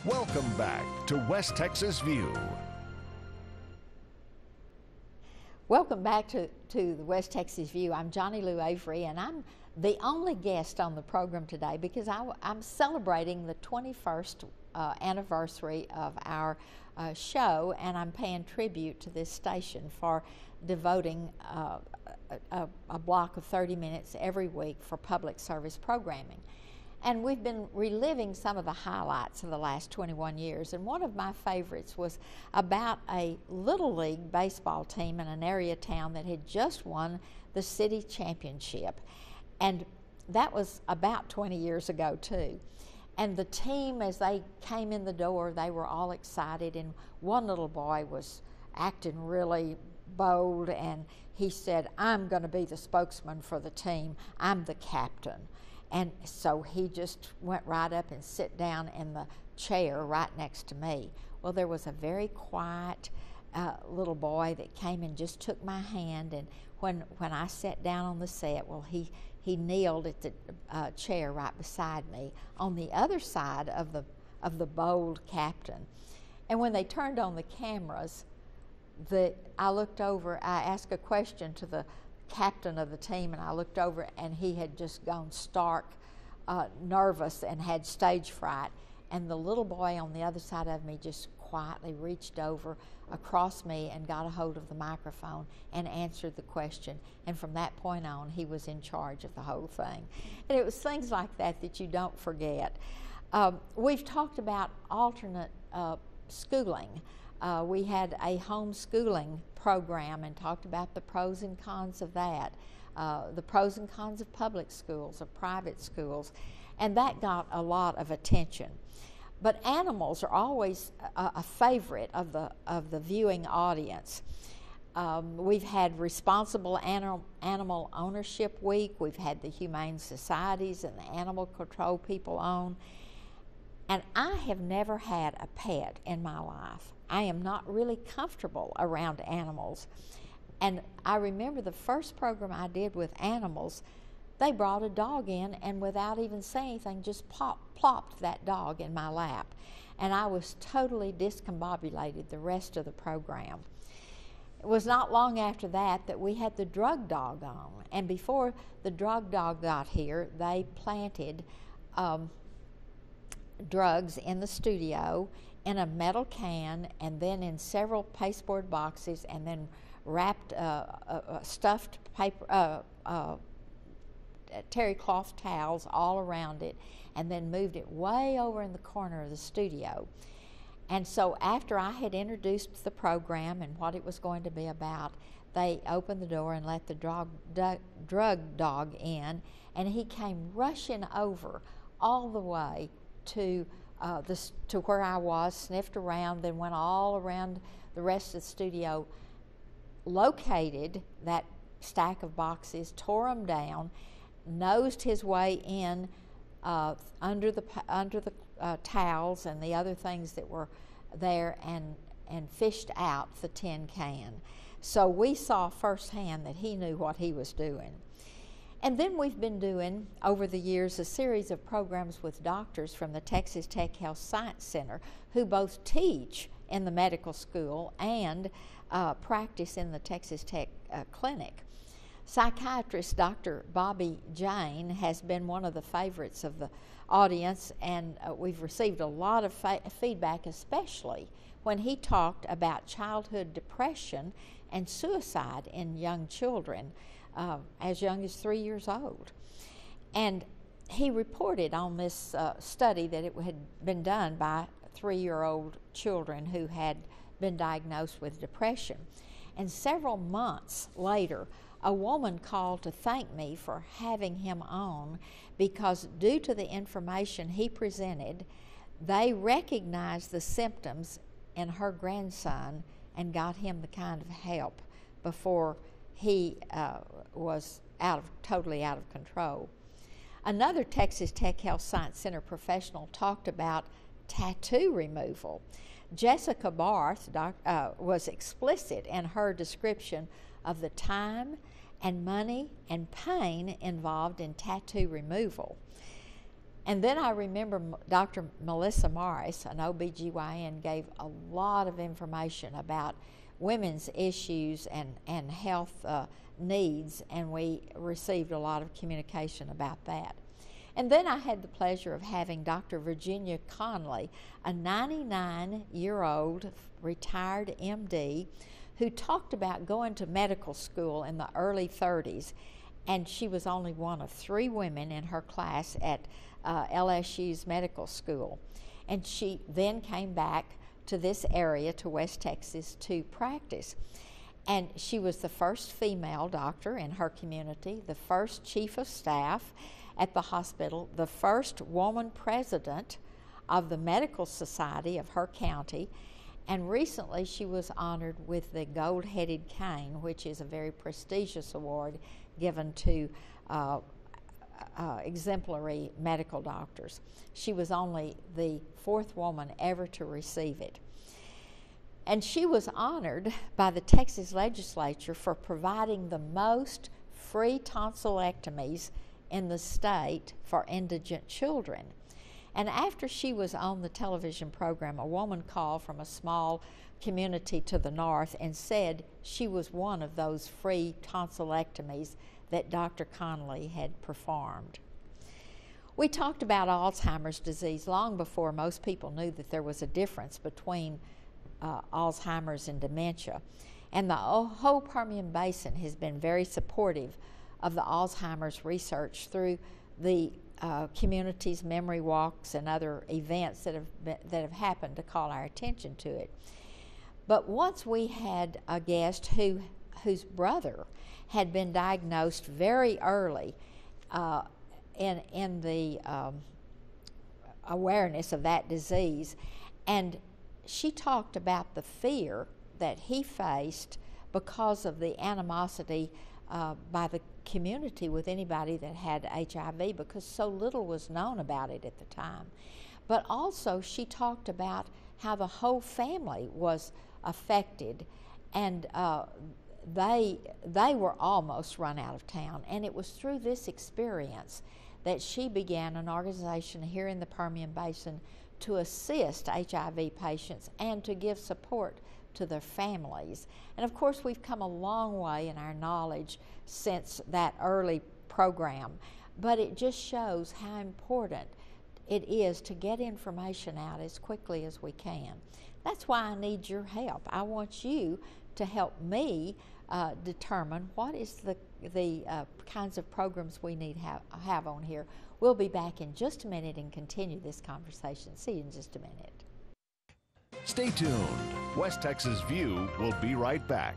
Welcome back to West Texas View. Welcome back to the West Texas View. I'm Johnny Lou Avery, and I'm the only guest on the program today because I'm celebrating the 21st anniversary of our show, and I'm paying tribute to this station for devoting a block of 30 minutes every week for public service programming. And we've been reliving some of the highlights of the last 21 years. And one of my favorites was about a Little League baseball team in an area town that had just won the city championship. And that was about 20 years ago, too. And the team, as they came in the door, they were all excited. And one little boy was acting really bold, and he said, "I'm going to be the spokesman for the team. I'm the captain." And so he just went right up and sit down in the chair right next to me. Well, there was a very quiet little boy that came and just took my hand, and when I sat down on the set, well, he kneeled at the chair right beside me on the other side of the bold captain. And when they turned on the cameras, I looked over, I asked a question to the captain of the team, and I looked over, and he had just gone stark nervous and had stage fright. And the little boy on the other side of me just quietly reached over across me and got a hold of the microphone and answered the question. And from that point on, he was in charge of the whole thing. And it was things like that that you don't forget. We've talked about alternate schooling. We had a homeschooling program and talked about the pros and cons of that, the pros and cons of public schools, of private schools, and that got a lot of attention. But animals are always a favorite of the viewing audience. We've had Responsible Animal Ownership Week. We've had the Humane Societies and the Animal Control people on. And I have never had a pet in my life. I am not really comfortable around animals. And I remember the first program I did with animals, they brought a dog in, and without even saying anything, just plopped that dog in my lap. And I was totally discombobulated the rest of the program. It was not long after that we had the drug dog on. And before the drug dog got here, they planted drugs in the studio in a metal can, and then in several pasteboard boxes, and then wrapped stuffed paper, terry cloth towels all around it, and then moved it way over in the corner of the studio. And so after I had introduced the program and what it was going to be about, they opened the door and let the drug dog in, and he came rushing over all the way to where I was, sniffed around, then went all around the rest of the studio, located that stack of boxes, tore them down, nosed his way in under the towels and the other things that were there, and fished out the tin can. So we saw firsthand that he knew what he was doing. And then we've been doing, over the years, a series of programs with doctors from the Texas Tech Health Science Center who both teach in the medical school and practice in the Texas Tech clinic. Psychiatrist Dr. Bobby Jane has been one of the favorites of the audience, and we've received a lot of feedback, especially when he talked about childhood depression and suicide in young children as young as 3 years old. And he reported on this study that it had been done by 3-year-old children who had been diagnosed with depression. And several months later, a woman called to thank me for having him on, because due to the information he presented, they recognized the symptoms in her grandson and got him the kind of help before he was totally out of control. Another Texas Tech Health Science Center professional talked about tattoo removal. Jessica Barth was explicit in her description of the time and money and pain involved in tattoo removal. And then I remember Dr. Melissa Morris, an OBGYN, gave a lot of information about women's issues and health needs, and we received a lot of communication about that. And then I had the pleasure of having Dr. Virginia Conley, a 99-year-old retired MD, who talked about going to medical school in the early 30s, and she was only one of 3 women in her class at LSU's medical school. And she then came back to this area, to West Texas, to practice. And she was the first female doctor in her community, the first chief of staff at the hospital, the first woman president of the medical society of her county, and recently she was honored with the gold-headed cane, which is a very prestigious award given to exemplary medical doctors. She was only the 4th woman ever to receive it. And she was honored by the Texas legislature for providing the most free tonsillectomies in the state for indigent children. And after she was on the television program, a woman called from a small community to the north and said she was one of those free tonsillectomies that Dr. Conley had performed. We talked about Alzheimer's disease long before most people knew that there was a difference between Alzheimer's and dementia. And the whole Permian Basin has been very supportive of the Alzheimer's research through the community's memory walks and other events that have happened to call our attention to it. But once we had a guest whose brother had been diagnosed very early in the awareness of that disease, and she talked about the fear that he faced because of the animosity by the community with anybody that had HIV, because so little was known about it at the time. But also she talked about how the whole family was affected, and they were almost run out of town. And it was through this experience that she began an organization here in the Permian Basin to assist HIV patients and to give support to their families. And of course, we've come a long way in our knowledge since that early program, but it just shows how important it is to get information out as quickly as we can. That's why I need your help. I want you to help me determine what is the kinds of programs we need have on here. We'll be back in just a minute and continue this conversation. See you in just a minute. Stay tuned. West Texas View will be right back.